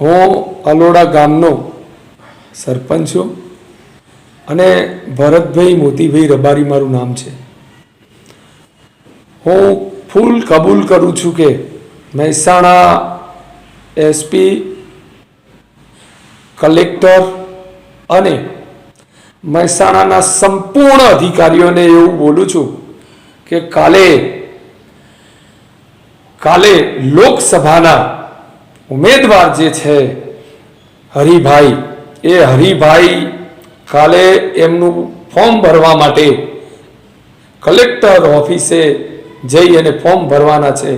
હું અલોડા ગામનો સરપંચ છું અને ભરતભાઈ મોતીભાઈ રબારી મારું નામ છે. હું ફૂલ કબૂલ કરું છું કે મહેસાણા એસપી, કલેક્ટર અને મહેસાણાના સંપૂર્ણ અધિકારીઓને એવું બોલું છું કે કાલે લોકસભાના ઉમેદવાર જે છે હરિભાઈ, એ હરિભાઈ કાલે એમનું ફોર્મ ભરવા માટે કલેક્ટર ઓફિસે જઈ અને ફોર્મ ભરવાના છે.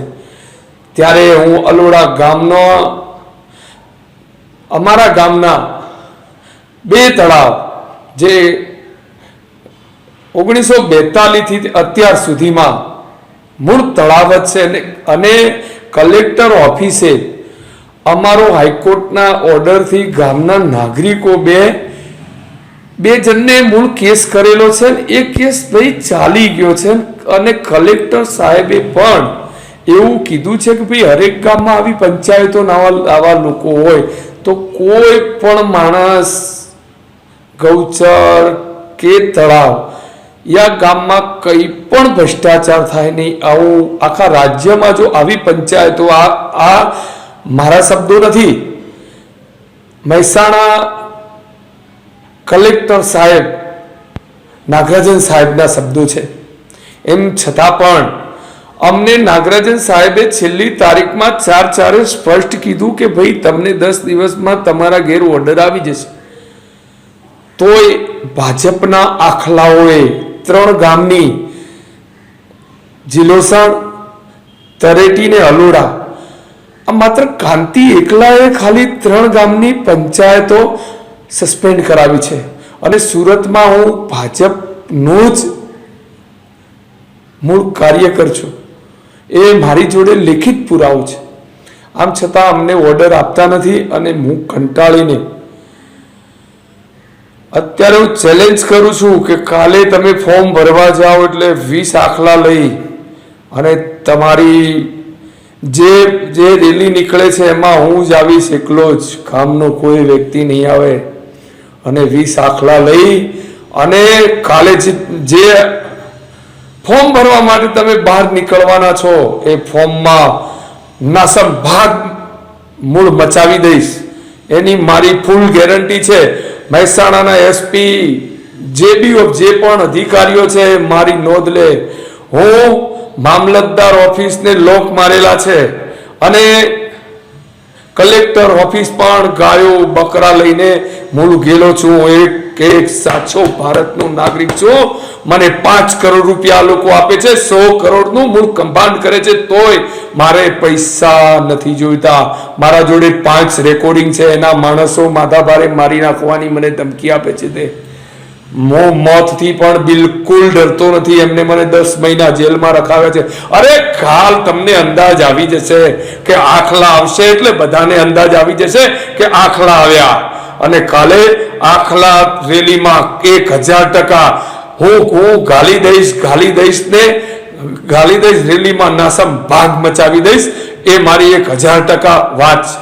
ત્યારે હું અલોડા ગામનો, અમારા ગામના 2 તળાવ જે 1942 થી અત્યાર સુધીમાં મૂળ તળાવ જ છે અને કલેક્ટર ઓફિસે અમારો હાઈકોર્ટના ઓર્ડરથી ગામના નાગરિકો બે જણને મૂળ કેસ કરેલો છે ને એ કેસ ભાઈ ચાલી ગયો છે અને કલેક્ટર સાહેબે પણ એવું કીધું છે કે ભાઈ હરેક ગામમાં આવી પંચાયતોના આવા લોકો હોય તો કોઈ પણ માણસ ગૌચર કે તળાવ યા ગામમાં કંઈ પણ ભ્રષ્ટાચાર થાય નહીં. આવું આખા રાજ્યમાં જો આવી પંચાયતો, આ મારા શબ્દો નથી, મહેસાણા કલેક્ટર સાહેબ નાગરાજન સાહેબના શબ્દો છે. એમ છતાં પણ અમને નાગરાજન સાહેબે છેલ્લી તારીખમાં 4/4 સ્પષ્ટ કીધું કે ભાઈ તમને 10 દિવસમાં તમારા ઘેર ઓર્ડર આવી જશે. તોય ભાજપના આખલાઓએ 3 ગામની જીલોસણ, તરેટી ને અલોડા, આ માત્ર કાંતિ એકલાએ ખાલી 3 ગામની પંચાયતો સસ્પેન્ડ કરાવી છે. અને સુરતમાં હું ભાજપનો જ મૂળ કાર્યકર છું, એ મારી જોડે લેખિત પુરાવો છે. આમ છતાં અમને ઓર્ડર આપતા નથી અને હું કંટાળીને અત્યારે હું ચેલેન્જ કરું છું કે કાલે તમે ફોર્મ ભરવા જાઓ એટલે 20 આખલા લઈ અને તમારી જે રેલી નીકળે છે એમાં હું જ આવીશ, એકલો જ, ગામનો કોઈ વ્યક્તિ નહીં આવે. અને 20 આખલા લઈ અને કાલે જે ફોર્મ ભરવા માટે તમે બહાર નીકળવાના છો એ ફોર્મમાં નાસમ ભાગ મૂળ મચાવી દઈશ, એની મારી ફૂલ ગેરંટી છે. મહેસાણાના એસપી, જે પણ અધિકારીઓ છે મારી નોંધ લે. હું મામલતદાર ઓફિસને લોક મારેલા છે અને કલેક્ટર ઓફિસ પણ ગાયો બકરા લઈને મૂળ ગયેલો છું. એક સાચો ભારતનો નાગરિક છું. મને 5 કરોડ રૂપિયા લોકો આપે છે, 100 કરોડનું મૂળ કૌભાંડ કરે છે, તોય મારે પૈસા નથી જોઈતા. મારા જોડે 5 રેકોર્ડિંગ છે, એના માણસો માથાભારે મારી નાખવાની મને ધમકી આપે છે. તે મોતથી પણ બિલકુલ ડરતો નથી. એમને મને 10 મહિના જેલમાં રખાવે છે. અરે કાલ તમને અંદાજ આવી જશે કે આખલા આવશે, એટલે બધાને અંદાજ આવી જશે કે આખલા આવ્યા. અને કાલે આખલા રેલીમાં 1000% હું ગાલી દઈશ રેલીમાં નાસમ ભાગ મચાવી દઈશ. એ મારી 1000% વાત છે.